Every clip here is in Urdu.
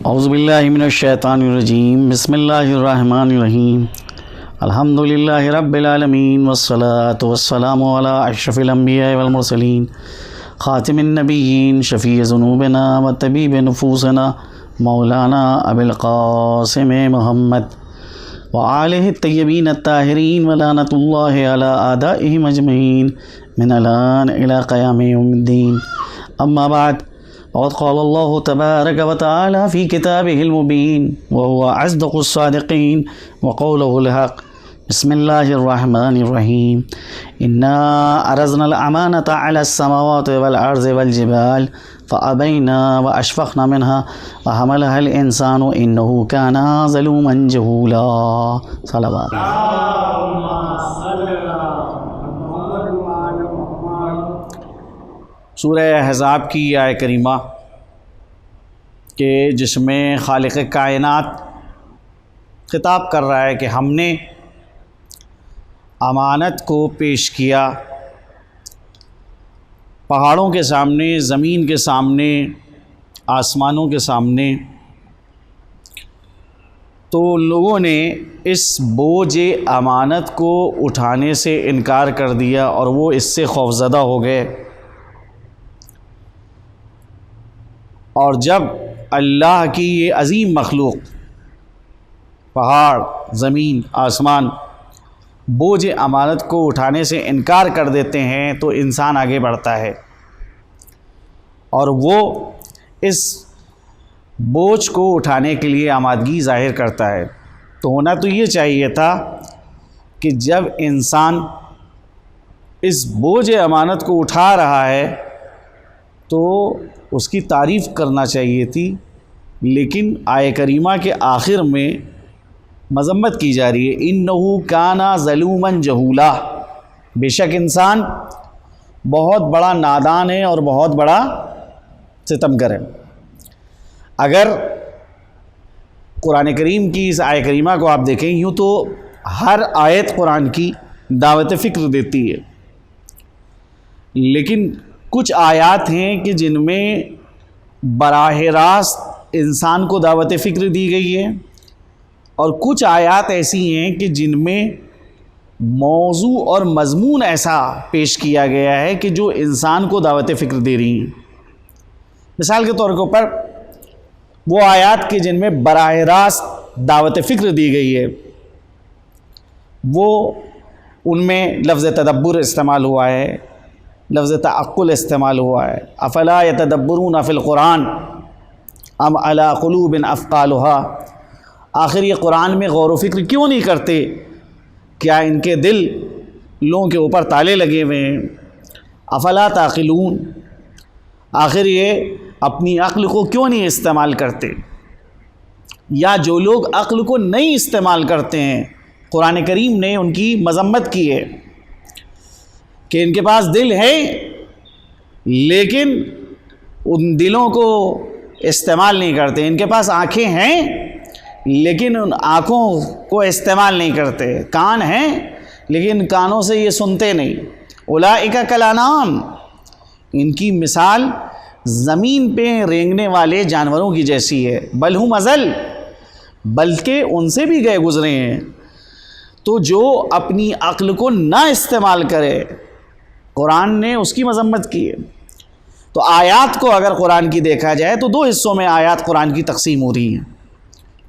اعوذ باللہ من الشیطان الرجیم بسم اللہ الرحمن الرحیم الحمد للہ رب العالمین والصلاة والسلام علی اشرف الانبیاء والمرسلین خاتم النبیین شفیع ذنوبنا وطبیب نفوسنا مولانا ابی القاسم محمد وآلہ الطیبین الطاہرین ولعنۃ اللہ علی اعدائہم اجمعین من الآن الی قیام یوم الدین اما بعد وقد قال الله تبارك وتعالى في كتابه المبين وهو أصدق الصادقين وقوله الحق بسم الله الرحمن الرحيم إنا عرضنا الأمانة على السماوات والأرض والجبال فأبينا وأشفقنا منها وحملها الإنسان إنه كان ظلوما جهولا صلوات سورہ احزاب کی آیہ کریمہ کہ جس میں خالق کائنات خطاب کر رہا ہے کہ ہم نے امانت کو پیش کیا پہاڑوں کے سامنے، زمین کے سامنے، آسمانوں کے سامنے، تو لوگوں نے اس بوجھ امانت کو اٹھانے سے انکار کر دیا اور وہ اس سے خوفزدہ ہو گئے۔ اور جب اللہ کی یہ عظیم مخلوق پہاڑ، زمین، آسمان بوجھ امانت کو اٹھانے سے انکار کر دیتے ہیں تو انسان آگے بڑھتا ہے اور وہ اس بوجھ کو اٹھانے کے لیے آمادگی ظاہر کرتا ہے۔ تو ہونا تو یہ چاہیے تھا کہ جب انسان اس بوجھ امانت کو اٹھا رہا ہے تو اس کی تعریف کرنا چاہیے تھی، لیکن آیہ کریمہ کے آخر میں مذمت کی جا رہی ہے، انہو کانا ظلوما جہولا، بے شک انسان بہت بڑا نادان ہے اور بہت بڑا ستمگر ہے۔ اگر قرآن کریم کی اس آیہ کریمہ کو آپ دیکھیں، یوں تو ہر آیت قرآن کی دعوت فکر دیتی ہے، لیکن کچھ آیات ہیں کہ جن میں براہ راست انسان کو دعوت فکر دی گئی ہے، اور کچھ آیات ایسی ہیں کہ جن میں موضوع اور مضمون ایسا پیش کیا گیا ہے کہ جو انسان کو دعوت فکر دے رہی ہیں۔ مثال کے طور کے اوپر وہ آیات کہ جن میں براہ راست دعوت فکر دی گئی ہے، وہ ان میں لفظ تدبر استعمال ہوا ہے، لفظ تعقل استعمال ہوا ہے، افلا یتدبرون فی القرآن ام علی قلوب افقالها، آخر یہ قرآن میں غور و فکر کیوں نہیں کرتے؟ کیا ان کے دل لوگوں کے اوپر تالے لگے ہوئے ہیں؟ افلا تعقلون، آخر یہ اپنی عقل کو کیوں نہیں استعمال کرتے؟ یا جو لوگ عقل کو نہیں استعمال کرتے ہیں، قرآن کریم نے ان کی مذمت کی ہے کہ ان کے پاس دل ہے لیکن ان دلوں کو استعمال نہیں کرتے، ان کے پاس آنکھیں ہیں لیکن ان آنکھوں کو استعمال نہیں کرتے، کان ہیں لیکن کانوں سے یہ سنتے نہیں۔ اولئک کالانعام، ان کی مثال زمین پہ رینگنے والے جانوروں کی جیسی ہے، بل ہم اضل، بلکہ ان سے بھی گئے گزرے ہیں۔ تو جو اپنی عقل کو نہ استعمال کرے، قرآن نے اس کی مذمت کی ہے۔ تو آیات کو اگر قرآن کی دیکھا جائے تو دو حصوں میں آیات قرآن کی تقسیم ہو رہی ہیں۔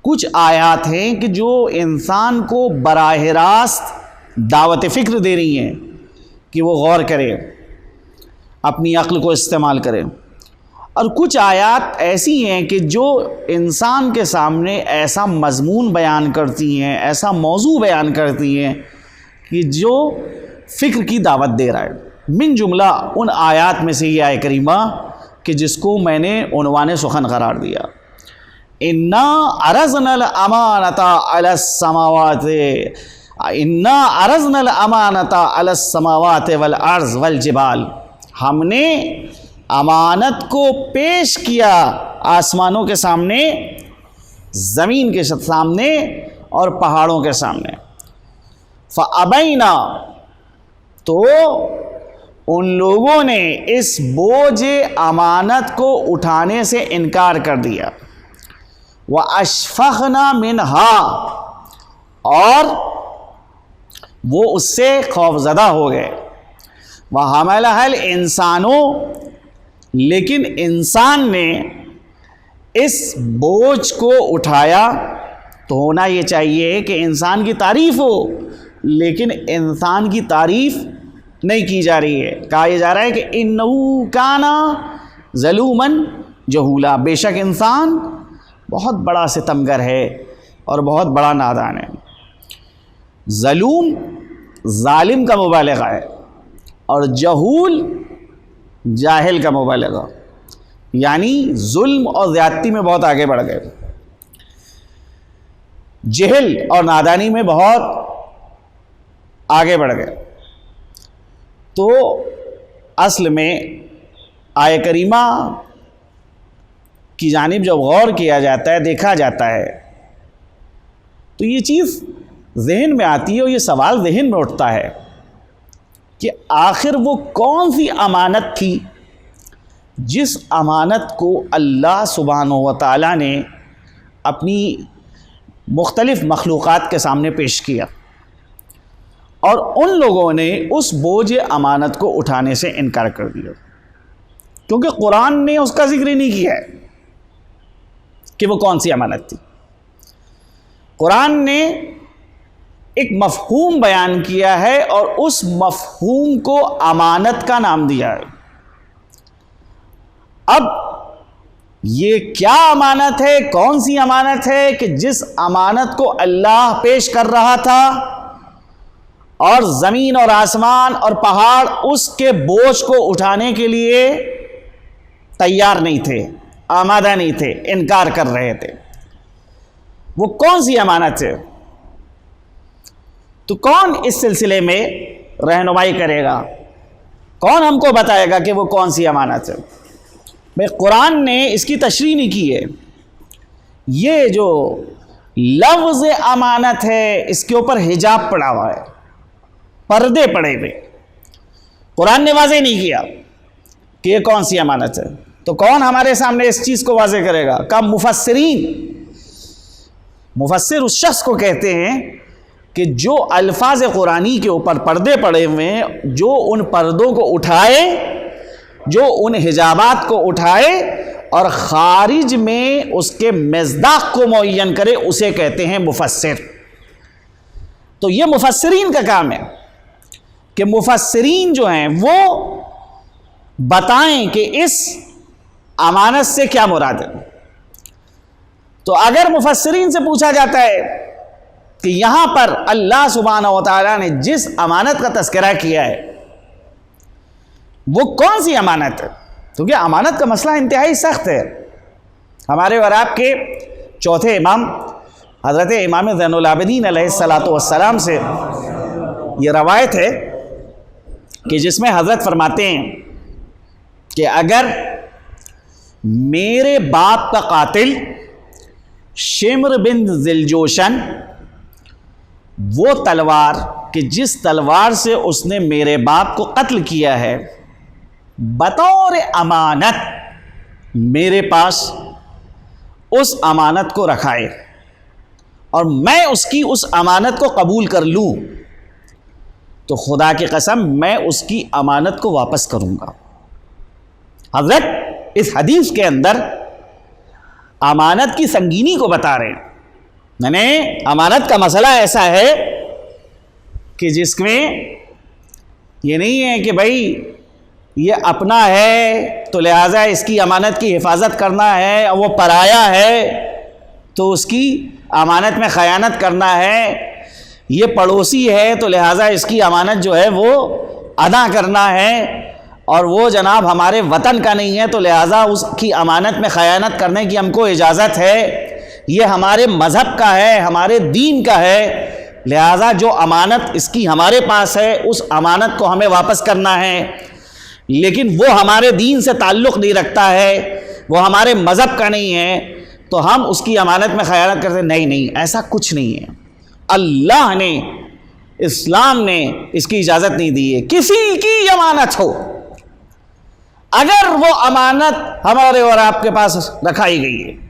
کچھ آیات ہیں کہ جو انسان کو براہ راست دعوت فکر دے رہی ہیں کہ وہ غور کرے، اپنی عقل کو استعمال کرے، اور کچھ آیات ایسی ہیں کہ جو انسان کے سامنے ایسا مضمون بیان کرتی ہیں، ایسا موضوع بیان کرتی ہیں کہ جو فکر کی دعوت دے رہا ہے۔ من جملہ ان آیات میں سے یہ آیہ کریمہ کہ جس کو میں نے عنوان سخن قرار دیا، انا عرضنا الامانۃ علی السماوات انا عرضنا الامانۃ علی السماوات والارض والجبال، ہم نے امانت کو پیش کیا آسمانوں کے سامنے، زمین کے سامنے اور پہاڑوں کے سامنے۔ فابینا، تو ان لوگوں نے اس بوجھ امانت کو اٹھانے سے انکار کر دیا۔ وَأَشْفَقْنَا مِنْهَا، اور وہ اس سے خوف زدہ ہو گئے. وَحَمَلَهَا الْإِنسَانُ، لیکن انسان نے اس بوجھ کو اٹھایا. تو ہونا یہ چاہیے کہ انسان کی تعریف ہو، لیکن انسان کی تعریف نہیں کی جا رہی ہے. کہا یہ جا رہا ہے کہ اِنَّهُ كَانَ ظَلُومًا جَهُولًا، بے شک انسان بہت بڑا ستمگر ہے اور بہت بڑا نادان ہے. ظلوم ظالم کا مبالغہ ہے، اور جہول جاہل کا مبالغہ، یعنی ظلم اور زیادتی میں بہت آگے بڑھ گئے، جہل اور نادانی میں بہت آگے بڑھ گئے. تو اصل میں آیہ کریمہ کی جانب جب غور کیا جاتا ہے، دیکھا جاتا ہے، تو یہ چیز ذہن میں آتی ہے، اور یہ سوال ذہن میں اٹھتا ہے کہ آخر وہ کون سی امانت تھی جس امانت کو اللہ سبحانہ و تعالیٰ نے اپنی مختلف مخلوقات کے سامنے پیش کیا، اور ان لوگوں نے اس بوجھ امانت کو اٹھانے سے انکار کر دیا، کیونکہ قرآن نے اس کا ذکر ہی نہیں کیا ہے کہ وہ کون سی امانت تھی. قرآن نے ایک مفہوم بیان کیا ہے، اور اس مفہوم کو امانت کا نام دیا ہے. اب یہ کیا امانت ہے، کون سی امانت ہے کہ جس امانت کو اللہ پیش کر رہا تھا، اور زمین اور آسمان اور پہاڑ اس کے بوجھ کو اٹھانے کے لیے تیار نہیں تھے، آمادہ نہیں تھے، انکار کر رہے تھے. وہ کون سی امانت ہے؟ تو کون اس سلسلے میں رہنمائی کرے گا؟ کون ہم کو بتائے گا کہ وہ کون سی امانت ہے؟ بھئی قرآن نے اس کی تشریح نہیں کی ہے. یہ جو لفظ امانت ہے، اس کے اوپر حجاب پڑا ہوا ہے، پردے پڑے ہوئے. قرآن نے واضح نہیں کیا کہ یہ کون سی امانت ہے. تو کون ہمارے سامنے اس چیز کو واضح کرے گا؟ کہ مفسرین. مفسر اس شخص کو کہتے ہیں کہ جو الفاظ قرآنی کے اوپر پردے پڑے ہوئے ہیں، جو ان پردوں کو اٹھائے، جو ان حجابات کو اٹھائے اور خارج میں اس کے مصداق کو معین کرے، اسے کہتے ہیں مفسر. تو یہ مفسرین کا کام ہے کہ مفسرین جو ہیں وہ بتائیں کہ اس امانت سے کیا مراد ہے. تو اگر مفسرین سے پوچھا جاتا ہے کہ یہاں پر اللہ سبحانہ و تعالیٰ نے جس امانت کا تذکرہ کیا ہے وہ کون سی امانت ہے، کیونکہ امانت کا مسئلہ انتہائی سخت ہے. ہمارے اور آپ کے چوتھے امام حضرت امام زین العابدین علیہ السلام سے یہ روایت ہے کہ جس میں حضرت فرماتے ہیں کہ اگر میرے باپ کا قاتل شمر بن ذیلجوشن، وہ تلوار کہ جس تلوار سے اس نے میرے باپ کو قتل کیا ہے، بطور امانت میرے پاس اس امانت کو رکھائے اور میں اس کی اس امانت کو قبول کر لوں، تو خدا کی قسم میں اس کی امانت کو واپس کروں گا. حضرت اس حدیث کے اندر امانت کی سنگینی کو بتا رہے ہیں. یعنی امانت کا مسئلہ ایسا ہے کہ جس میں یہ نہیں ہے کہ بھائی یہ اپنا ہے تو لہٰذا اس کی امانت کی حفاظت کرنا ہے، اور وہ پرایا ہے تو اس کی امانت میں خیانت کرنا ہے، یہ پڑوسی ہے تو لہٰذا اس کی امانت جو ہے وہ ادا کرنا ہے، اور وہ جناب ہمارے وطن کا نہیں ہے تو لہٰذا اس کی امانت میں خیانت کرنے کی ہم کو اجازت ہے، یہ ہمارے مذہب کا ہے، ہمارے دین کا ہے، لہٰذا جو امانت اس کی ہمارے پاس ہے اس امانت کو ہمیں واپس کرنا ہے. لیکن وہ ہمارے دین سے تعلق نہیں رکھتا ہے، وہ ہمارے مذہب کا نہیں ہے تو ہم اس کی امانت میں خیانت کرتے ہیں. نہیں، ایسا کچھ نہیں ہے. اللہ نے، اسلام نے اس کی اجازت نہیں دی ہے. کسی کی امانت ہو، اگر وہ امانت ہمارے اور آپ کے پاس رکھائی گئی ہے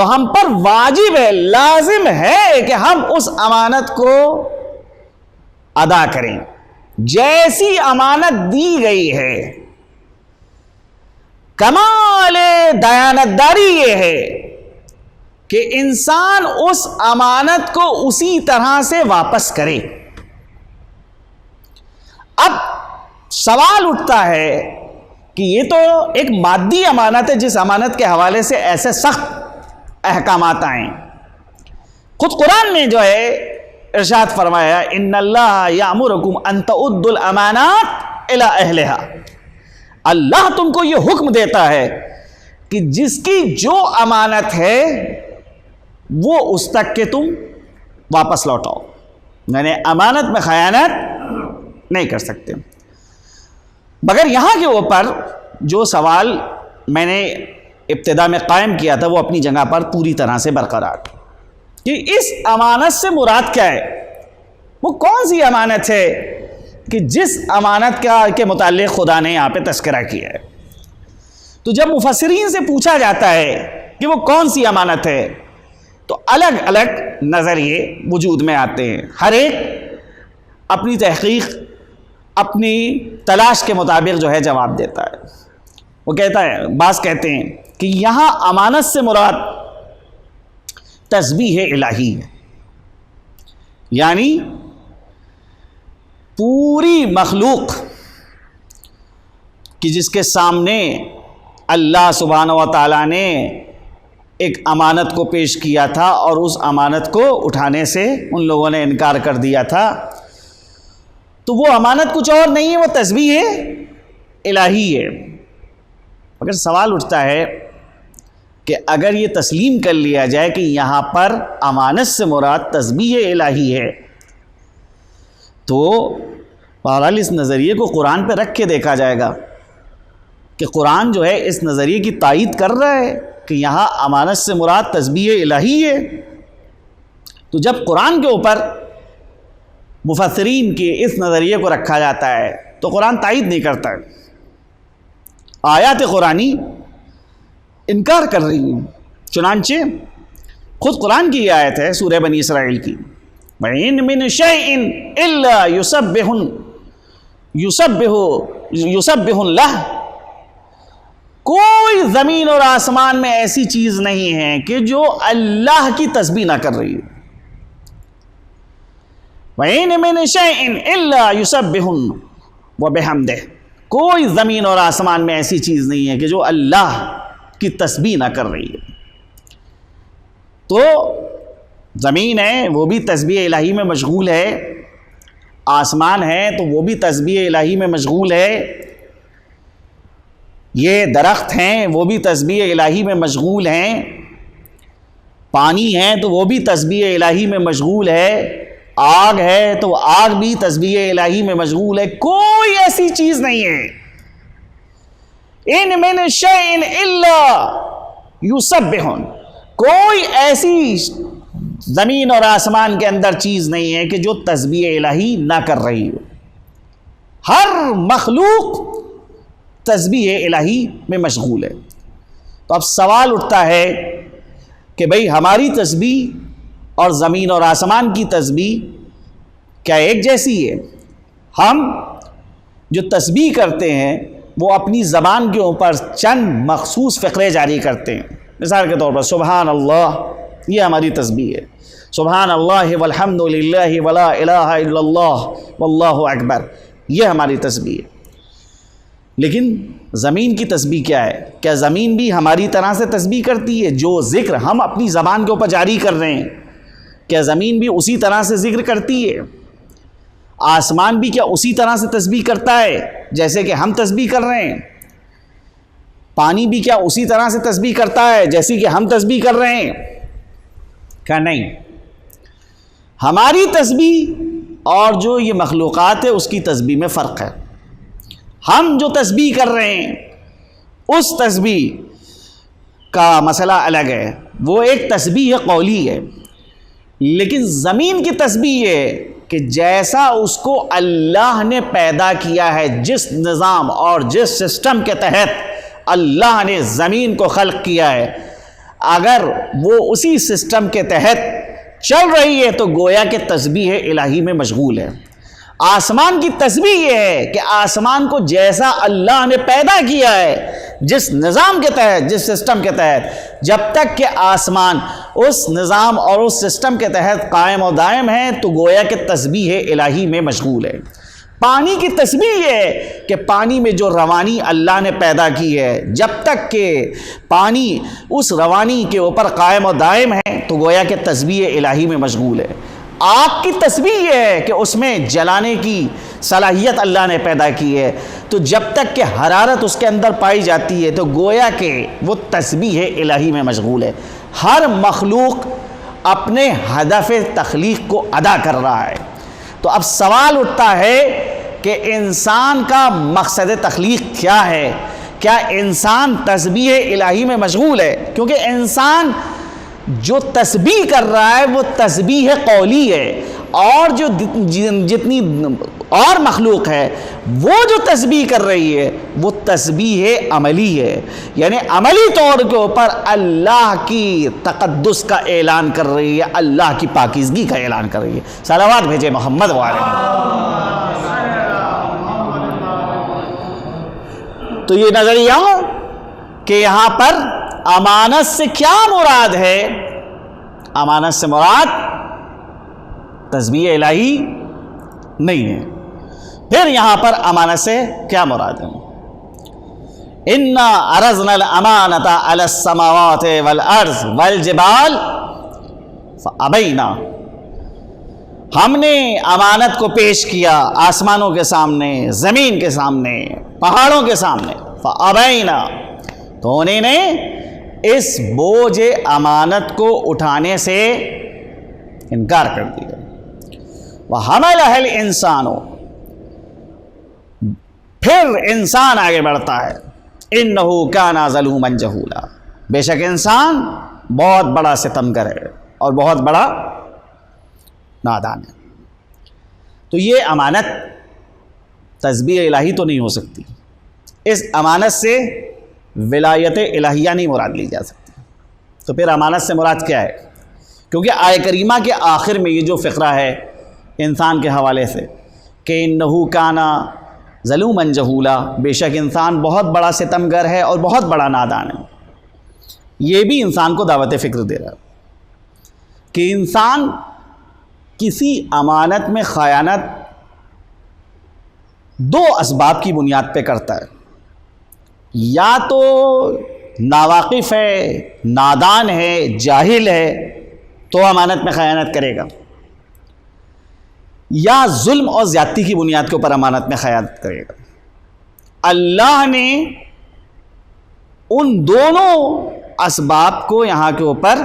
تو ہم پر واجب ہے، لازم ہے کہ ہم اس امانت کو ادا کریں جیسی امانت دی گئی ہے۔ کمال دیانتداری یہ ہے کہ انسان اس امانت کو اسی طرح سے واپس کرے۔ اب سوال اٹھتا ہے کہ یہ تو ایک مادی امانت ہے، جس امانت کے حوالے سے ایسے سخت احکامات آئیں۔ خود قرآن میں جو ہے ارشاد فرمایا ان اللہ یامرکم ان تؤدوا الامانات الی اہلہا، اللہ تم کو یہ حکم دیتا ہے کہ جس کی جو امانت ہے وہ اس تک کہ تم واپس لوٹاؤ، یعنی امانت میں خیانت نہیں کر سکتے۔ مگر یہاں کے اوپر جو سوال میں نے ابتدا میں قائم کیا تھا وہ اپنی جگہ پر پوری طرح سے برقرار، کہ اس امانت سے مراد کیا ہے، وہ کون سی امانت ہے کہ جس امانت کے متعلق خدا نے یہاں پہ تذکرہ کیا ہے۔ تو جب مفسرین سے پوچھا جاتا ہے کہ وہ کون سی امانت ہے تو الگ الگ نظریے وجود میں آتے ہیں، ہر ایک اپنی تحقیق اپنی تلاش کے مطابق جو ہے جواب دیتا ہے۔ وہ کہتا ہے، بعض کہتے ہیں کہ یہاں امانت سے مراد تسبیح الہی ہے، یعنی پوری مخلوق کہ جس کے سامنے اللہ سبحانہ و تعالیٰ نے ایک امانت کو پیش کیا تھا اور اس امانت کو اٹھانے سے ان لوگوں نے انکار کر دیا تھا، تو وہ امانت کچھ اور نہیں ہے، وہ تسبیح الہی ہے۔ مگر سوال اٹھتا ہے کہ اگر یہ تسلیم کر لیا جائے کہ یہاں پر امانت سے مراد تسبیح الہی ہے، تو بہرحال اس نظریے کو قرآن پہ رکھ کے دیکھا جائے گا کہ قرآن جو ہے اس نظریے کی تائید کر رہا ہے کہ یہاں امانت سے مراد تسبیح الہی ہے۔ تو جب قرآن کے اوپر مفسرین کے اس نظریے کو رکھا جاتا ہے تو قرآن تائید نہیں کرتا ہے، آیات قرآنی انکار کر رہی ہیں۔ چنانچہ خود قرآن کی یہ آیت ہے سورہ بنی اسرائیل کی، وَإِن مِّن شَيْءٍ إِلَّا يُسَبِّحُ لَهُ، کوئی زمین اور آسمان میں ایسی چیز نہیں ہے کہ جو اللہ کی تسبیح نہ کر رہی ہے۔ وَإِن مِّن شَيْءٍ إِلَّا يُسَبِّحُ وَبِحَمْدِهِ، کوئی زمین اور آسمان میں ایسی چیز نہیں ہے کہ جو اللہ کی تسبیح نہ کر رہی ہے۔ تو زمین ہے وہ بھی تسبیح الہی میں مشغول ہے، آسمان ہے تو وہ بھی تسبیح الہی میں مشغول ہے، یہ درخت ہیں وہ بھی تسبیح الہی میں مشغول ہیں، پانی ہے تو وہ بھی تسبیح الہی میں مشغول ہے، آگ ہے تو آگ بھی تسبیح الہی میں مشغول ہے۔ کوئی ایسی چیز نہیں ہے، ان من شیء الا یسبح، کوئی ایسی زمین اور آسمان کے اندر چیز نہیں ہے کہ جو تسبیح الہی نہ کر رہی ہو، ہر مخلوق تسبیح الہی میں مشغول ہے۔ تو اب سوال اٹھتا ہے کہ بھئی ہماری تسبیح اور زمین اور آسمان کی تسبیح کیا ایک جیسی ہے؟ ہم جو تسبیح کرتے ہیں وہ اپنی زبان کے اوپر چند مخصوص فقرے جاری کرتے ہیں، مثال کے طور پر سبحان اللہ، یہ ہماری تسبیح ہے، سبحان اللہ والحمد للہ ولا الہ الا اللہ واللہ اکبر، یہ ہماری تسبیح ہے۔ لیکن زمین کی تسبیح کیا ہے؟ کیا زمین بھی ہماری طرح سے تسبیح کرتی ہے؟ جو ذکر ہم اپنی زبان کے اوپر جاری کر رہے ہیں کیا زمین بھی اسی طرح سے ذکر کرتی ہے؟ آسمان بھی کیا اسی طرح سے تسبیح کرتا ہے جیسے کہ ہم تسبیح کر رہے ہیں؟ پانی بھی کیا اسی طرح سے تسبیح کرتا ہے جیسے کہ ہم تسبیح کر رہے ہیں؟ کیا نہیں، ہماری تسبیح اور جو یہ مخلوقات ہے اس کی تسبیح میں فرق ہے۔ ہم جو تسبیح کر رہے ہیں اس تسبیح کا مسئلہ الگ ہے، وہ ایک تسبیح قولی ہے، لیکن زمین کی تسبیح ہے کہ جیسا اس کو اللہ نے پیدا کیا ہے، جس نظام اور جس سسٹم کے تحت اللہ نے زمین کو خلق کیا ہے، اگر وہ اسی سسٹم کے تحت چل رہی ہے تو گویا کہ تسبیح الہی میں مشغول ہے۔ آسمان کی تسبیح یہ ہے کہ آسمان کو جیسا اللہ نے پیدا کیا ہے، جس نظام کے تحت، جس سسٹم کے تحت، جب تک کہ آسمان اس نظام اور اس سسٹم کے تحت قائم و دائم ہے تو گویا کہ تسبیح الہی میں مشغول ہے۔ پانی کی تسبیح یہ ہے کہ پانی میں جو روانی اللہ نے پیدا کی ہے، جب تک کہ پانی اس روانی کے اوپر قائم و دائم ہے تو گویا کہ تسبیح الہی میں مشغول ہے۔ آگ کی تسبیح یہ ہے کہ اس میں جلانے کی صلاحیت اللہ نے پیدا کی ہے، تو جب تک کہ حرارت اس کے اندر پائی جاتی ہے تو گویا کہ وہ تسبیح الہی میں مشغول ہے۔ ہر مخلوق اپنے ہدف تخلیق کو ادا کر رہا ہے۔ تو اب سوال اٹھتا ہے کہ انسان کا مقصد تخلیق کیا ہے؟ کیا انسان تسبیح الہی میں مشغول ہے؟ کیونکہ انسان جو تسبیح کر رہا ہے وہ تسبیح قولی ہے، اور جو جتنی اور مخلوق ہے وہ جو تسبیح کر رہی ہے وہ تسبیح عملی ہے، یعنی عملی طور کے اوپر اللہ کی تقدس کا اعلان کر رہی ہے، اللہ کی پاکیزگی کا اعلان کر رہی ہے۔ صلوات بھیجے محمد والے۔ تو یہ نظریہ کہ یہاں پر امانت سے کیا مراد ہے؟ امانت سے مراد تسبیح الہی نہیں ہے۔ پھر یہاں پر امانت سے کیا مراد ہے؟ اِنَّا عَرَضْنَا الْأَمَانَةَ عَلَى السَّمَاوَاتِ وَالْأَرْضِ وَالْجِبَالِ فَأَبَيْنَا، ہم نے امانت کو پیش کیا آسمانوں کے سامنے، زمین کے سامنے، پہاڑوں کے سامنے، فَأَبَيْنَا، تو انہیں نے اس بوجھ امانت کو اٹھانے سے انکار کر دیا۔ وَحَمَلَهَا الْإِنسَانُ، پھر انسان آگے بڑھتا ہے، إِنَّهُ كَانَ ظَلُومًا جَهُولًا، بے شک انسان بہت بڑا ستمگر ہے اور بہت بڑا نادان ہے۔ تو یہ امانت تسبیح الہی تو نہیں ہو سکتی، اس امانت سے ولایت الہیہ نہیں مراد لی جا سکتی۔ تو پھر امانت سے مراد کیا ہے؟ کیونکہ آیہ کریمہ کے آخر میں یہ جو فقرہ ہے انسان کے حوالے سے کہ انہو کانا ظلومًا جہولا، بے شک انسان بہت بڑا ستمگر ہے اور بہت بڑا نادان ہے، یہ بھی انسان کو دعوت فکر دے رہا ہے کہ انسان کسی امانت میں خیانت دو اسباب کی بنیاد پہ کرتا ہے، یا تو ناواقف ہے، نادان ہے، جاہل ہے تو امانت میں خیانت کرے گا، یا ظلم اور زیادتی کی بنیاد کے اوپر امانت میں خیانت کرے گا۔ اللہ نے ان دونوں اسباب کو یہاں کے اوپر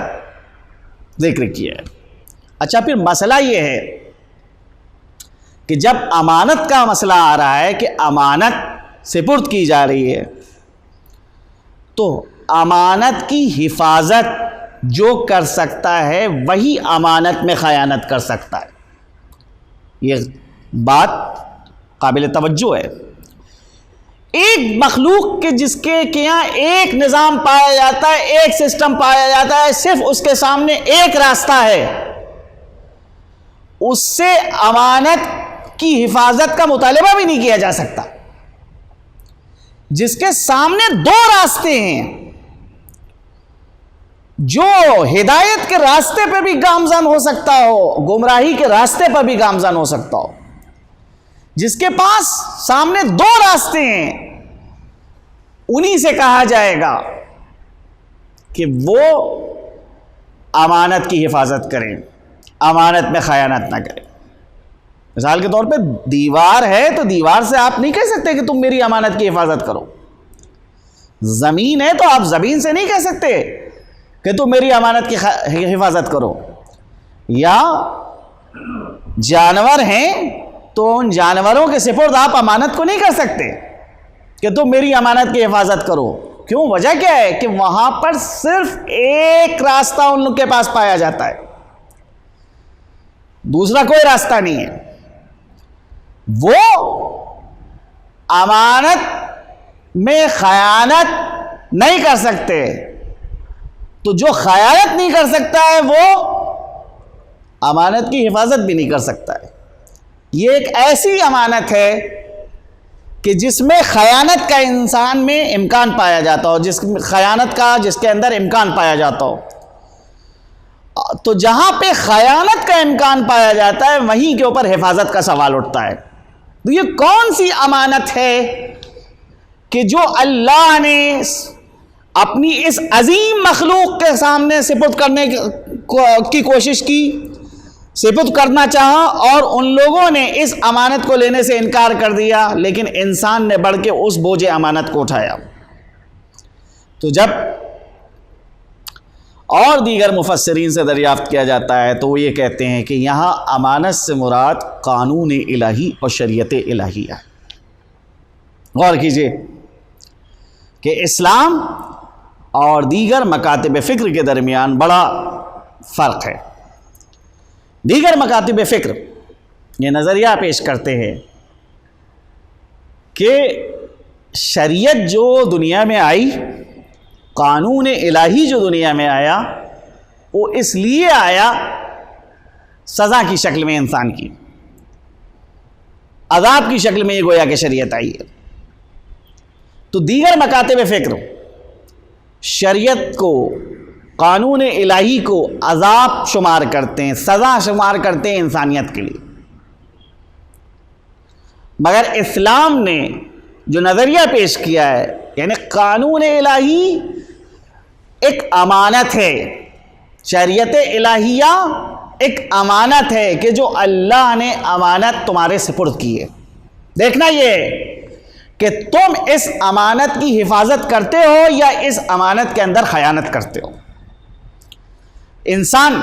ذکر کیا ہے۔ اچھا، پھر مسئلہ یہ ہے کہ جب امانت کا مسئلہ آ رہا ہے کہ امانت سپرد کی جا رہی ہے تو امانت کی حفاظت جو کر سکتا ہے وہی امانت میں خیانت کر سکتا ہے، یہ بات قابل توجہ ہے۔ ایک مخلوق کے جس کے یہاں ایک نظام پایا جاتا ہے، ایک سسٹم پایا جاتا ہے، صرف اس کے سامنے ایک راستہ ہے، اس سے امانت کی حفاظت کا مطالبہ بھی نہیں کیا جا سکتا۔ جس کے سامنے دو راستے ہیں، جو ہدایت کے راستے پہ بھی گامزن ہو سکتا ہو، گمراہی کے راستے پر بھی گامزن ہو سکتا ہو، جس کے پاس سامنے دو راستے ہیں، انہی سے کہا جائے گا کہ وہ امانت کی حفاظت کریں، امانت میں خیانت نہ کریں۔ مثال کے طور پہ دیوار ہے تو دیوار سے آپ نہیں کہہ سکتے کہ تم میری امانت کی حفاظت کرو۔ زمین ہے تو آپ زمین سے نہیں کہہ سکتے کہ تم میری امانت کی حفاظت کرو۔ یا جانور ہیں تو ان جانوروں کے سپرد آپ امانت کو نہیں کر سکتے کہ تم میری امانت کی حفاظت کرو۔ کیوں؟ وجہ کیا ہے کہ وہاں پر صرف ایک راستہ ان لوگ کے پاس پایا جاتا ہے، دوسرا کوئی راستہ نہیں ہے۔ وہ امانت میں خیانت نہیں کر سکتے تو جو خیانت نہیں کر سکتا ہے وہ امانت کی حفاظت بھی نہیں کر سکتا ہے۔ یہ ایک ایسی امانت ہے کہ جس میں خیانت کا انسان میں امکان پایا جاتا ہو، جس کے اندر امکان پایا جاتا ہو۔ تو جہاں پہ خیانت کا امکان پایا جاتا ہے وہیں کے اوپر حفاظت کا سوال اٹھتا ہے۔ تو یہ کون سی امانت ہے کہ جو اللہ نے اپنی اس عظیم مخلوق کے سامنے سپرد کرنے کی کوشش کی، سپرد کرنا چاہا، اور ان لوگوں نے اس امانت کو لینے سے انکار کر دیا، لیکن انسان نے بڑھ کے اس بوجھ امانت کو اٹھایا۔ تو جب اور دیگر مفسرین سے دریافت کیا جاتا ہے تو وہ یہ کہتے ہیں کہ یہاں امانت سے مراد قانون الہی اور شریعت الہیہ ہے۔ غور کیجئے کہ اسلام اور دیگر مکاتب فکر کے درمیان بڑا فرق ہے۔ دیگر مکاتب فکر یہ نظریہ پیش کرتے ہیں کہ شریعت جو دنیا میں آئی، قانون الہی جو دنیا میں آیا، وہ اس لیے آیا سزا کی شکل میں، انسان کی عذاب کی شکل میں، یہ گویا کہ شریعت آئی ہے۔ تو دیگر مکاتب فکر شریعت کو، قانون الہی کو عذاب شمار کرتے ہیں، سزا شمار کرتے ہیں انسانیت کے لیے، مگر اسلام نے جو نظریہ پیش کیا ہے، یعنی قانون الہی ایک امانت ہے، شریعت الہیہ ایک امانت ہے کہ جو اللہ نے امانت تمہارے سپرد کی ہے۔ دیکھنا یہ ہے کہ تم اس امانت کی حفاظت کرتے ہو یا اس امانت کے اندر خیانت کرتے ہو۔ انسان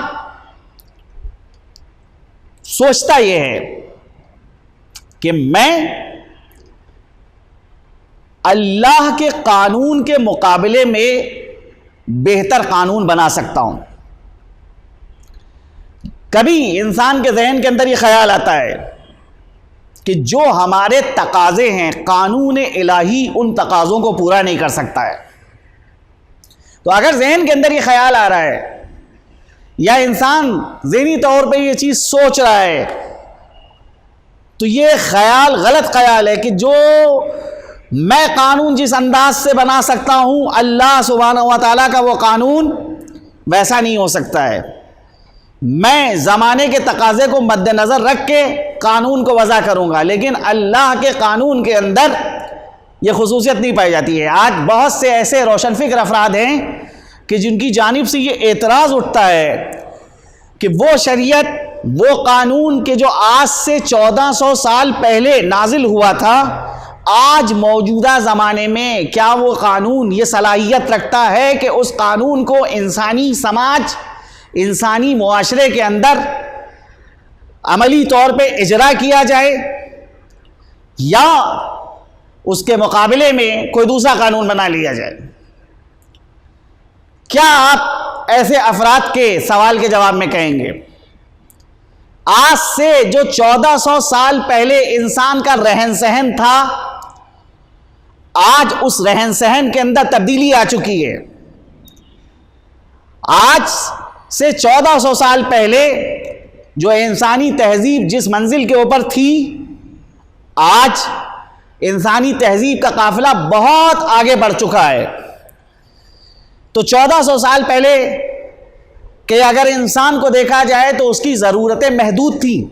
سوچتا یہ ہے کہ میں اللہ کے قانون کے مقابلے میں بہتر قانون بنا سکتا ہوں۔ کبھی انسان کے ذہن کے اندر یہ خیال آتا ہے کہ جو ہمارے تقاضے ہیں، قانون الہی ان تقاضوں کو پورا نہیں کر سکتا ہے۔ تو اگر ذہن کے اندر یہ خیال آ رہا ہے یا انسان ذہنی طور پہ یہ چیز سوچ رہا ہے، تو یہ خیال غلط خیال ہے کہ جو میں قانون جس انداز سے بنا سکتا ہوں، اللہ سبحانہ و تعالیٰ کا وہ قانون ویسا نہیں ہو سکتا ہے۔ میں زمانے کے تقاضے کو مد نظر رکھ کے قانون کو وضع کروں گا، لیکن اللہ کے قانون کے اندر یہ خصوصیت نہیں پائی جاتی ہے۔ آج بہت سے ایسے روشن فکر افراد ہیں کہ جن کی جانب سے یہ اعتراض اٹھتا ہے کہ وہ شریعت، وہ قانون کہ جو آج سے 1400 سال پہلے نازل ہوا تھا، آج موجودہ زمانے میں کیا وہ قانون یہ صلاحیت رکھتا ہے کہ اس قانون کو انسانی سماج، انسانی معاشرے کے اندر عملی طور پہ اجرا کیا جائے، یا اس کے مقابلے میں کوئی دوسرا قانون بنا لیا جائے؟ کیا آپ ایسے افراد کے سوال کے جواب میں کہیں گے آج سے جو 1400 سال پہلے انسان کا رہن سہن تھا، آج اس رہن سہن کے اندر تبدیلی آ چکی ہے؟ آج سے 1400 سال پہلے جو انسانی تہذیب جس منزل کے اوپر تھی، آج انسانی تہذیب کا قافلہ بہت آگے بڑھ چکا ہے۔ تو 1400 سال پہلے کہ اگر انسان کو دیکھا جائے تو اس کی ضرورتیں محدود تھیں،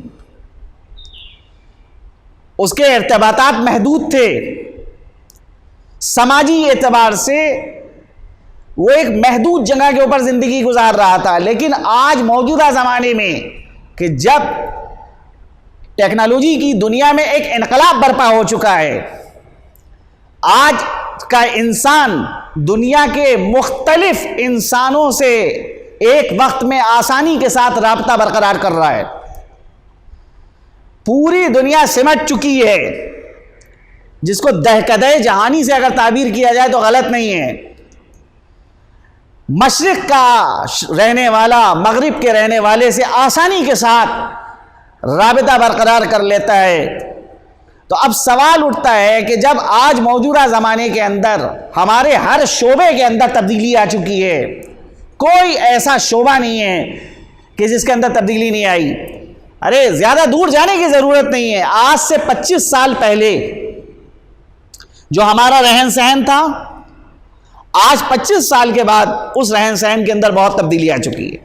اس کے ارتباطات محدود تھے، سماجی اعتبار سے وہ ایک محدود جگہ کے اوپر زندگی گزار رہا تھا۔ لیکن آج موجودہ زمانے میں کہ جب ٹیکنالوجی کی دنیا میں ایک انقلاب برپا ہو چکا ہے، آج کا انسان دنیا کے مختلف انسانوں سے ایک وقت میں آسانی کے ساتھ رابطہ برقرار کر رہا ہے۔ پوری دنیا سمٹ چکی ہے، جس کو دہکدہ جہانی سے اگر تعبیر کیا جائے تو غلط نہیں ہے۔ مشرق کا رہنے والا مغرب کے رہنے والے سے آسانی کے ساتھ رابطہ برقرار کر لیتا ہے۔ تو اب سوال اٹھتا ہے کہ جب آج موجودہ زمانے کے اندر ہمارے ہر شعبے کے اندر تبدیلی آ چکی ہے، کوئی ایسا شعبہ نہیں ہے کہ جس کے اندر تبدیلی نہیں آئی. ارے زیادہ دور جانے کی ضرورت نہیں ہے. آج سے 25 سال پہلے جو ہمارا رہن سہن تھا، آج 25 سال کے بعد اس رہن سہن کے اندر بہت تبدیلی آ چکی ہے.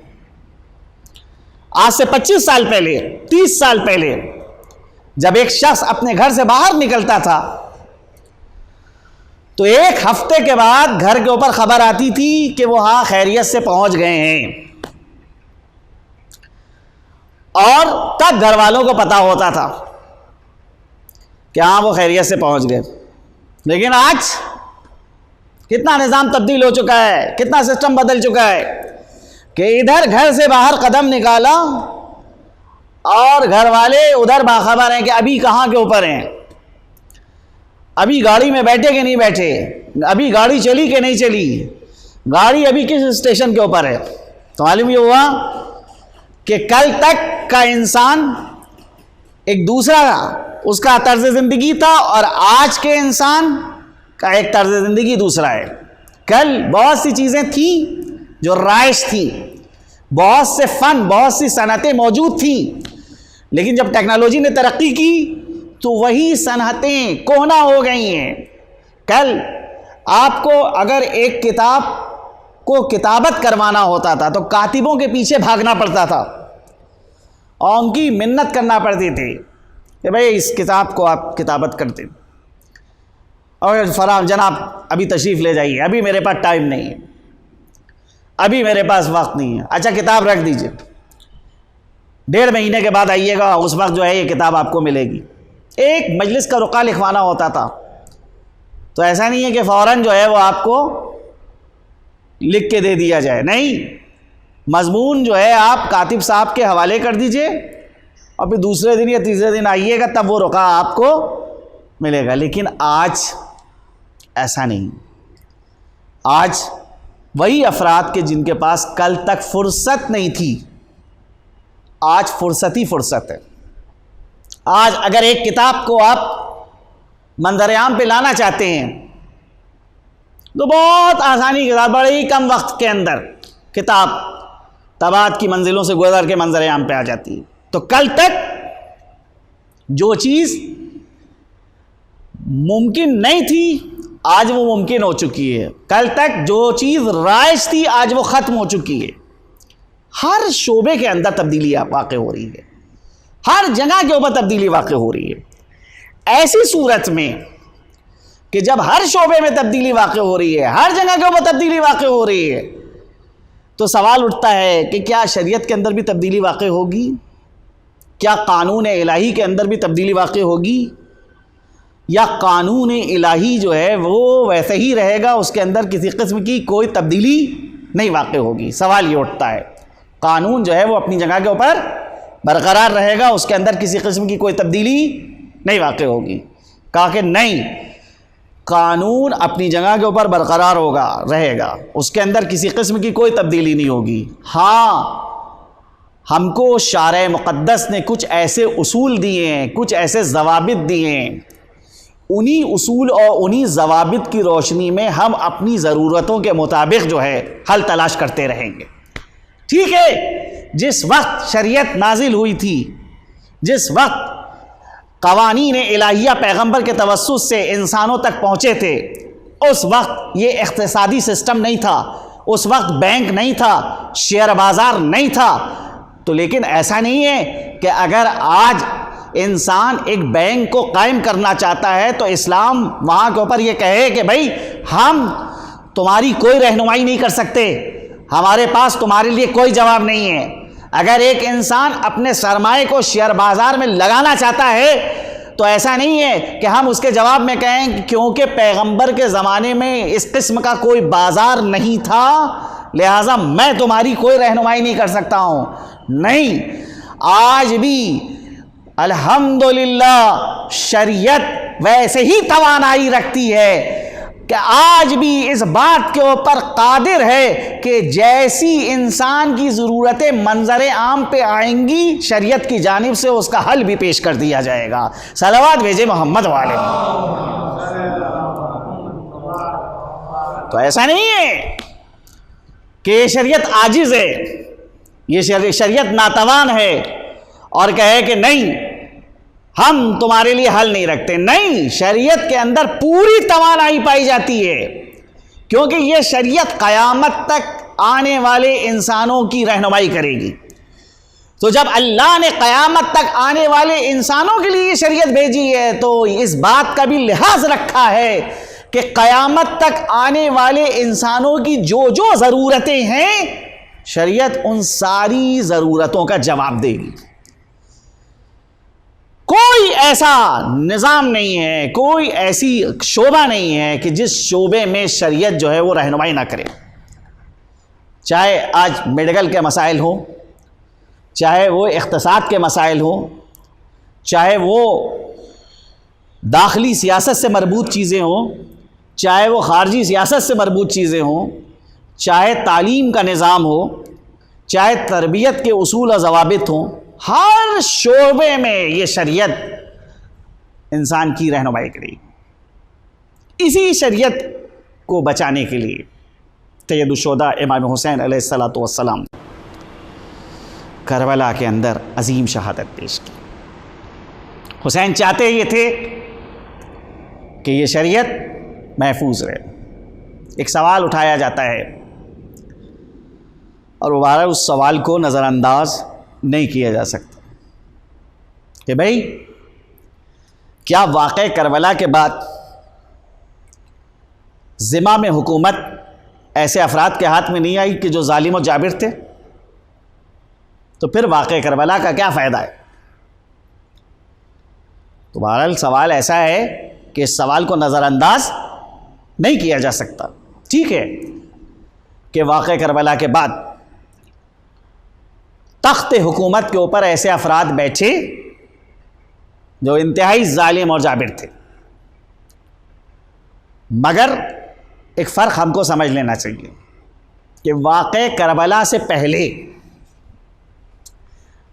آج سے 25 سال پہلے، 30 سال پہلے جب ایک شخص اپنے گھر سے باہر نکلتا تھا تو ایک ہفتے کے بعد گھر کے اوپر خبر آتی تھی کہ وہ ہاں خیریت سے پہنچ گئے ہیں، اور تب گھر والوں کو پتا ہوتا تھا کہ ہاں وہ خیریت سے پہنچ گئے. لیکن آج کتنا نظام تبدیل ہو چکا ہے، کتنا سسٹم بدل چکا ہے کہ ادھر گھر سے باہر قدم نکالا اور گھر والے ادھر باخبر ہیں کہ ابھی کہاں کے اوپر ہیں، ابھی گاڑی میں بیٹھے کہ نہیں بیٹھے، ابھی گاڑی چلی کہ نہیں چلی، گاڑی ابھی کس اسٹیشن کے اوپر ہے. تو معلوم یہ ہوا کہ کل تک کا انسان ایک دوسرا اس کا طرز زندگی تھا، اور آج کے انسان کا ایک طرز زندگی دوسرا ہے. کل بہت سی چیزیں تھیں جو رائج تھیں، بہت سے فن، بہت سی صنعتیں موجود تھیں، لیکن جب ٹیکنالوجی نے ترقی کی تو وہی صنعتیں کونا ہو گئی ہیں. کل آپ کو اگر ایک کتاب کو کتابت کروانا ہوتا تھا تو کاتبوں کے پیچھے بھاگنا پڑتا تھا اور ان کی منت کرنا پڑتی تھی کہ بھئی اس کتاب کو آپ کتابت کرتے، اور فلاں جناب ابھی تشریف لے جائیے، ابھی میرے پاس ٹائم نہیں ہے، ابھی میرے پاس وقت نہیں ہے. اچھا کتاب رکھ دیجئے، 1.5 مہینے کے بعد آئیے گا، اس وقت جو ہے یہ کتاب آپ کو ملے گی. ایک مجلس کا رقعہ لکھوانا ہوتا تھا تو ایسا نہیں ہے کہ فوراً جو ہے وہ آپ کو لکھ کے دے دیا جائے، نہیں، مضمون جو ہے آپ کاتب صاحب کے حوالے کر دیجئے اور پھر دوسرے دن یا تیسرے دن آئیے گا تب وہ رقعہ آپ کو ملے گا. لیکن آج ایسا نہیں. آج وہی افراد کے جن کے پاس کل تک فرصت نہیں تھی، آج فرصت ہی فرصت ہے. آج اگر ایک کتاب کو آپ منظر عام پہ لانا چاہتے ہیں تو بہت آسانی کے ساتھ بڑے ہی کم وقت کے اندر کتاب طباعت کی منزلوں سے گزر کے منظر عام پہ آ جاتی ہے. تو کل تک جو چیز ممکن نہیں تھی آج وہ ممکن ہو چکی ہے. کل تک جو چیز رائج تھی آج وہ ختم ہو چکی ہے. ہر شعبے کے اندر تبدیلی واقع ہو رہی ہے، ہر جگہ کے اوپر تبدیلی واقع ہو رہی ہے. ایسی صورت میں کہ جب ہر شعبے میں تبدیلی واقع ہو رہی ہے، ہر جگہ کے اوپر تبدیلی واقع ہو رہی ہے، تو سوال اٹھتا ہے کہ کیا شریعت کے اندر بھی تبدیلی واقع ہوگی؟ کیا قانون الہی کے اندر بھی تبدیلی واقع ہوگی؟ یا قانون الہی جو ہے وہ ویسے ہی رہے گا، اس کے اندر کسی قسم کی کوئی تبدیلی نہیں واقع ہوگی؟ سوال یہ اٹھتا ہے. قانون جو ہے وہ اپنی جگہ کے اوپر برقرار رہے گا، اس کے اندر کسی قسم کی کوئی تبدیلی نہیں واقع ہوگی. کہا کہ نہیں، قانون اپنی جگہ کے اوپر برقرار ہوگا، رہے گا، اس کے اندر کسی قسم کی کوئی تبدیلی نہیں ہوگی. ہاں ہم کو شارع مقدس نے کچھ ایسے اصول دیے ہیں، کچھ ایسے ضوابط دیے ہیں، انہی اصول اور انہی ضوابط کی روشنی میں ہم اپنی ضرورتوں کے مطابق جو ہے حل تلاش کرتے رہیں گے. ٹھیک ہے، جس وقت شریعت نازل ہوئی تھی، جس وقت قوانین الہیہ پیغمبر کے توسط سے انسانوں تک پہنچے تھے، اس وقت یہ اقتصادی سسٹم نہیں تھا، اس وقت بینک نہیں تھا، شیئر بازار نہیں تھا. تو لیکن ایسا نہیں ہے کہ اگر آج انسان ایک بینک کو قائم کرنا چاہتا ہے تو اسلام وہاں کے اوپر یہ کہے کہ بھائی ہم تمہاری کوئی رہنمائی نہیں کر سکتے، ہمارے پاس تمہارے لیے کوئی جواب نہیں ہے. اگر ایک انسان اپنے سرمایہ کو شیئر بازار میں لگانا چاہتا ہے تو ایسا نہیں ہے کہ ہم اس کے جواب میں کہیں کہ کیونکہ پیغمبر کے زمانے میں اس قسم کا کوئی بازار نہیں تھا لہٰذا میں تمہاری کوئی رہنمائی نہیں کر سکتا ہوں. نہیں، آج بھی الحمدللہ شریعت ویسے ہی توانائی رکھتی ہے کہ آج بھی اس بات کے اوپر قادر ہے کہ جیسی انسان کی ضرورتیں منظر عام پہ آئیں گی شریعت کی جانب سے اس کا حل بھی پیش کر دیا جائے گا. صلوات بھیجے محمد والے. تو ایسا نہیں ہے کہ یہ شریعت عاجز ہے، یہ شریعت ناتوان ہے، اور کہے کہ نہیں ہم تمہارے لیے حل نہیں رکھتے. نہیں، شریعت کے اندر پوری توانائی پائی جاتی ہے، کیونکہ یہ شریعت قیامت تک آنے والے انسانوں کی رہنمائی کرے گی. تو جب اللہ نے قیامت تک آنے والے انسانوں کے لیے یہ شریعت بھیجی ہے تو اس بات کا بھی لحاظ رکھا ہے کہ قیامت تک آنے والے انسانوں کی جو جو ضرورتیں ہیں شریعت ان ساری ضرورتوں کا جواب دے گی. کوئی ایسا نظام نہیں ہے، کوئی ایسی شعبہ نہیں ہے کہ جس شعبے میں شریعت جو ہے وہ رہنمائی نہ کرے. چاہے آج میڈیکل کے مسائل ہوں، چاہے وہ اقتصاد کے مسائل ہوں، چاہے وہ داخلی سیاست سے مربوط چیزیں ہوں، چاہے وہ خارجی سیاست سے مربوط چیزیں ہوں، چاہے تعلیم کا نظام ہو، چاہے تربیت کے اصول و ضوابط ہوں، ہر شعبے میں یہ شریعت انسان کی رہنمائی کرے گی. اسی شریعت کو بچانے کے لیے سید الشہداء امام حسین علیہ الصلوۃ والسلام کربلا کے اندر عظیم شہادت پیش کی. حسین چاہتے یہ تھے کہ یہ شریعت محفوظ رہے. ایک سوال اٹھایا جاتا ہے اور دوبارہ اس سوال کو نظر انداز نہیں کیا جا سکتا کہ بھئی کیا واقع کربلا کے بعد ذمہ میں حکومت ایسے افراد کے ہاتھ میں نہیں آئی کہ جو ظالم و جابر تھے؟ تو پھر واقع کربلا کا کیا فائدہ ہے؟ تو بہرحال سوال ایسا ہے کہ اس سوال کو نظر انداز نہیں کیا جا سکتا. ٹھیک ہے کہ واقع کربلا کے بعد تخت حکومت کے اوپر ایسے افراد بیٹھے جو انتہائی ظالم اور جابر تھے، مگر ایک فرق ہم کو سمجھ لینا چاہیے کہ واقع کربلا سے پہلے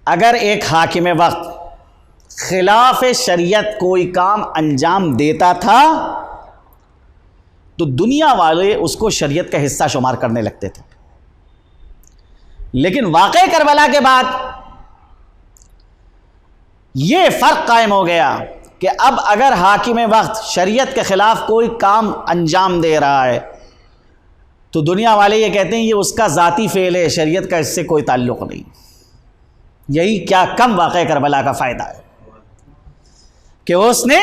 اگر ایک حاکم وقت خلاف شریعت کوئی کام انجام دیتا تھا تو دنیا والے اس کو شریعت کا حصہ شمار کرنے لگتے تھے. لیکن واقع کربلا کے بعد یہ فرق قائم ہو گیا کہ اب اگر حاکم وقت شریعت کے خلاف کوئی کام انجام دے رہا ہے تو دنیا والے یہ کہتے ہیں یہ اس کا ذاتی فعل ہے، شریعت کا اس سے کوئی تعلق نہیں. یہی کیا کم واقع کربلا کا فائدہ ہے کہ اس نے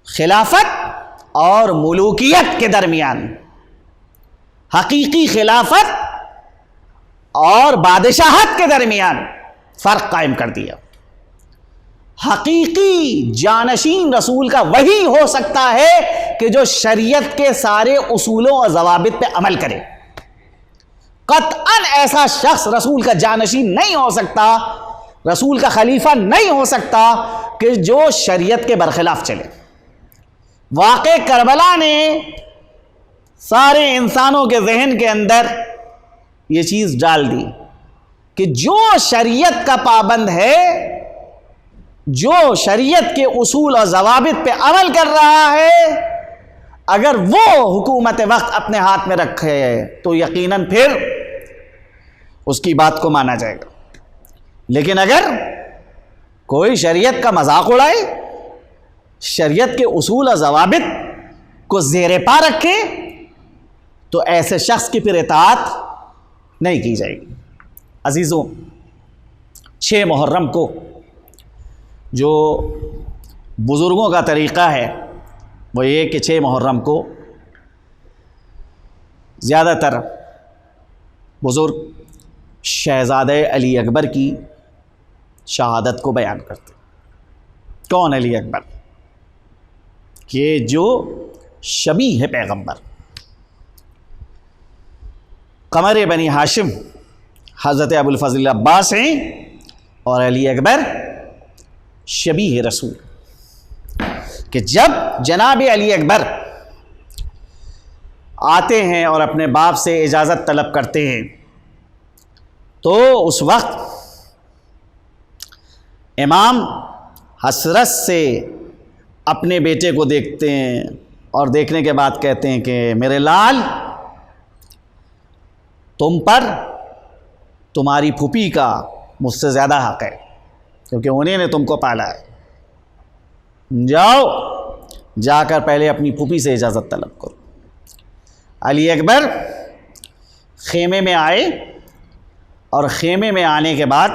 خلافت اور ملوکیت کے درمیان حقیقی خلافت اور بادشاہت کے درمیان فرق قائم کر دیا. حقیقی جانشین رسول کا وہی ہو سکتا ہے کہ جو شریعت کے سارے اصولوں اور ضوابط پہ عمل کرے. قطعاً ایسا شخص رسول کا جانشین نہیں ہو سکتا، رسول کا خلیفہ نہیں ہو سکتا کہ جو شریعت کے برخلاف چلے. واقع کربلا نے سارے انسانوں کے ذہن کے اندر یہ چیز ڈال دی کہ جو شریعت کا پابند ہے، جو شریعت کے اصول اور ضوابط پہ عمل کر رہا ہے، اگر وہ حکومت وقت اپنے ہاتھ میں رکھے تو یقیناً پھر اس کی بات کو مانا جائے گا. لیکن اگر کوئی شریعت کا مذاق اڑائے، شریعت کے اصول اور ضوابط کو زیر پا رکھے تو ایسے شخص کی پھر اطاعت نہیں کی جائے گی. عزیزوں، 6 محرم کو جو بزرگوں کا طریقہ ہے وہ یہ کہ 6 محرم کو زیادہ تر بزرگ شہزادہ علی اکبر کی شہادت کو بیان کرتے. کون علی اکبر؟ کہ جو شبیہ ہے پیغمبر، قمر بنی ہاشم حضرت ابو الفضل عباس ہیں، اور علی اکبر شبیہ رسول. کہ جب جناب علی اکبر آتے ہیں اور اپنے باپ سے اجازت طلب کرتے ہیں تو اس وقت امام حسرت سے اپنے بیٹے کو دیکھتے ہیں اور دیکھنے کے بعد کہتے ہیں کہ میرے لال تم پر تمہاری پھوپھی کا مجھ سے زیادہ حق ہے، کیونکہ انہیں نے تم کو پالا ہے۔ جاؤ، جا کر پہلے اپنی پھوپھی سے اجازت طلب کرو۔ علی اکبر خیمے میں آئے اور خیمے میں آنے کے بعد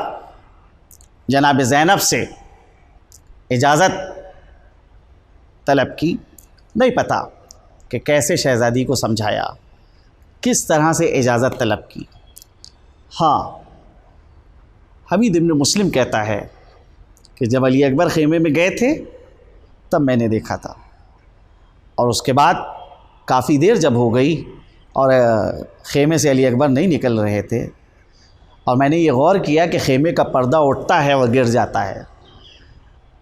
جناب زینب سے اجازت طلب کی۔ نہیں پتہ کہ کیسے شہزادی کو سمجھایا، کس طرح سے اجازت طلب کی۔ ہاں، حمید ابن مسلم کہتا ہے کہ جب علی اکبر خیمے میں گئے تھے تب میں نے دیکھا تھا، اور اس کے بعد کافی دیر جب ہو گئی اور خیمے سے علی اکبر نہیں نکل رہے تھے، اور میں نے یہ غور کیا کہ خیمے کا پردہ اٹھتا ہے اور گر جاتا ہے،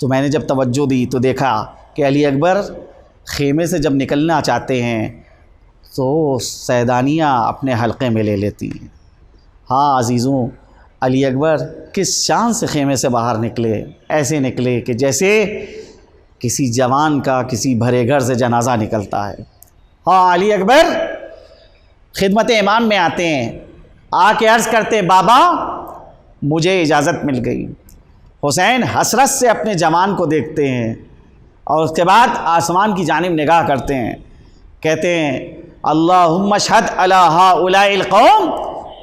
تو میں نے جب توجہ دی تو دیکھا کہ علی اکبر خیمے سے جب نکلنا چاہتے ہیں تو سیدانیاں اپنے حلقے میں لے لیتی ہیں۔ ہاں عزیزوں، علی اکبر کس شان سے خیمے سے باہر نکلے، ایسے نکلے کہ جیسے کسی جوان کا کسی بھرے گھر سے جنازہ نکلتا ہے۔ ہاں، علی اکبر خدمت امام میں آتے ہیں، آ کے عرض کرتے بابا مجھے اجازت مل گئی۔ حسین حسرت سے اپنے جوان کو دیکھتے ہیں اور اس کے بعد آسمان کی جانب نگاہ کرتے ہیں، کہتے ہیں اللہم اشہد علی ہؤلاء القوم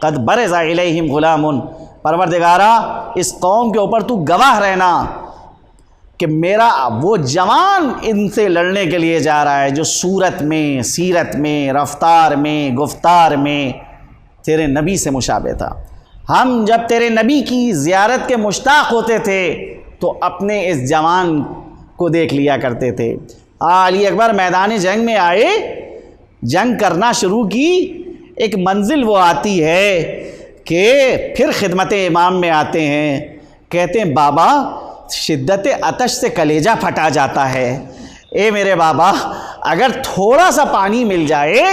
قد برز الیہم غلام، پروردگارا اس قوم کے اوپر تو گواہ رہنا کہ میرا وہ جوان ان سے لڑنے کے لیے جا رہا ہے جو صورت میں، سیرت میں، رفتار میں، گفتار میں تیرے نبی سے مشابہ تھا۔ ہم جب تیرے نبی کی زیارت کے مشتاق ہوتے تھے تو اپنے اس جوان کو دیکھ لیا کرتے تھے۔ علی اکبر میدان جنگ میں آئے، جنگ کرنا شروع کی، ایک منزل وہ آتی ہے کہ پھر خدمت امام میں آتے ہیں، کہتے ہیں بابا شدت عطش سے کلیجہ پھٹا جاتا ہے، اے میرے بابا اگر تھوڑا سا پانی مل جائے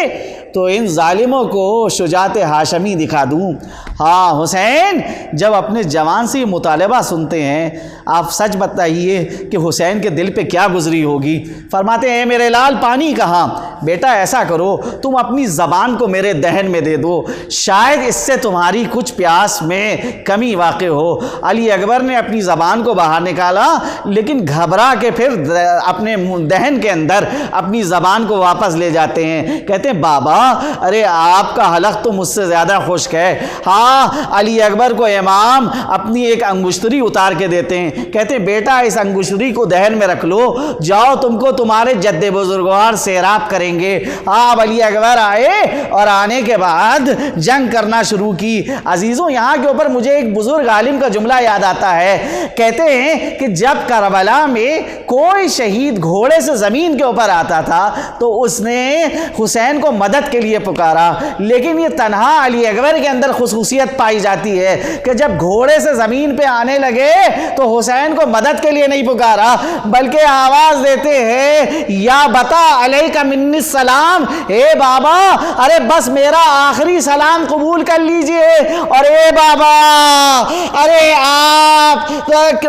تو ان ظالموں کو شجاعت ہاشمی دکھا دوں۔ ہاں حسین جب اپنے جوان سے یہ مطالبہ سنتے ہیں، آپ سچ بتائیے کہ حسین کے دل پہ کیا گزری ہوگی۔ فرماتے ہیں اے میرے لال پانی کہاں؟ بیٹا ایسا کرو تم اپنی زبان کو میرے دہن میں دے دو، شاید اس سے تمہاری کچھ پیاس میں کمی واقع ہو۔ علی اکبر نے اپنی زبان کو باہر نکالا، لیکن گھبرا کے پھر اپنے دہن کے اندر اپنی زبان کو واپس لے جاتے ہیں، کہتے ہیں بابا ارے آپ کا حلق تو مجھ سے زیادہ خشک ہے۔ ہاں علی اکبر کو امام اپنی ایک انگشتری اتار کے دیتے ہیں، کہتے ہیں بیٹا اس انگشتری کو دہن میں رکھ لو، جاؤ تم کو تمہارے جد بزرگوار سیراب کریں گے۔ آپ علی اکبر آئے اور آنے کے بعد جنگ کرنا شروع کی۔ عزیزوں یہاں کے اوپر مجھے ایک بزرگ عالم کا جملہ یاد آتا ہے، کہتے ہیں کہ جب کربلا میں کوئی شہید گھوڑے سے زمین کے اوپر آتا تھا تو اس نے حسین کو مدد کے لیے پکارا، لیکن یہ تنہا علی اکبر کے اندر خصوصیت پائی جاتی ہے کہ جب گھوڑے سے زمین پہ آنے لگے تو حسین کو مدد کے لیے نہیں پکارا، بلکہ آواز دیتے ہیں یا بتا علیک منی السلام، اے بابا ارے بس میرا آخری سلام قبول کر لیجئے، اور اے بابا ارے آپ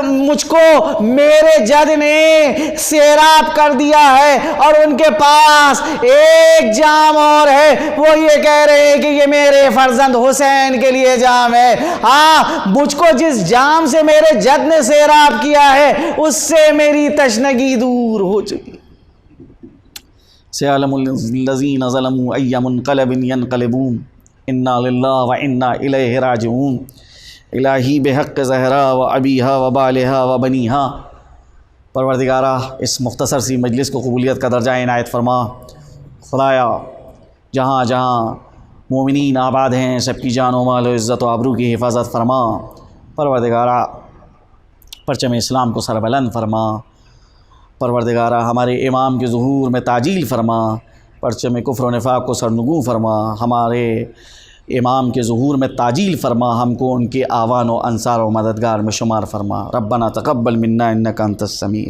مجھ کو میرے جد نے سیراب کر دیا ہے اور ان کے پاس ایک جام اور ہے، وہ یہ کہہ رہے ہیں کہ یہ میرے فرزند حسین کے لیے جام ہے۔ ہاں مجھ کو جس جام سے میرے جد نے سیراب کیا ہے اس سے میری تشنگی دور ہو چکی۔ سیعلم الذین ظلموا ای منقلب ینقلبون انا للہ و انا الیہ راجعون۔ الہی بحق زہرا و ابیہا و بالہا و بنیہا، پروردگارہ اس مختصر سی مجلس کو قبولیت کا درجہ عنایت فرما۔ خدایا جہاں جہاں مومنین آباد ہیں سب کی جان و مال و عزت و آبرو کی حفاظت فرما۔ پروردگارہ پرچم اسلام کو سربلند فرما۔ پروردگارہ ہمارے امام کے ظہور میں تعجیل فرما، پرچم کفر و نفاق کو سرنگوں فرما، ہمارے امام کے ظہور میں تعجیل فرما، ہم کو ان کے آوان و انصار و مددگار میں شمار فرما۔ ربنا تقبل منا انک انت السمیع۔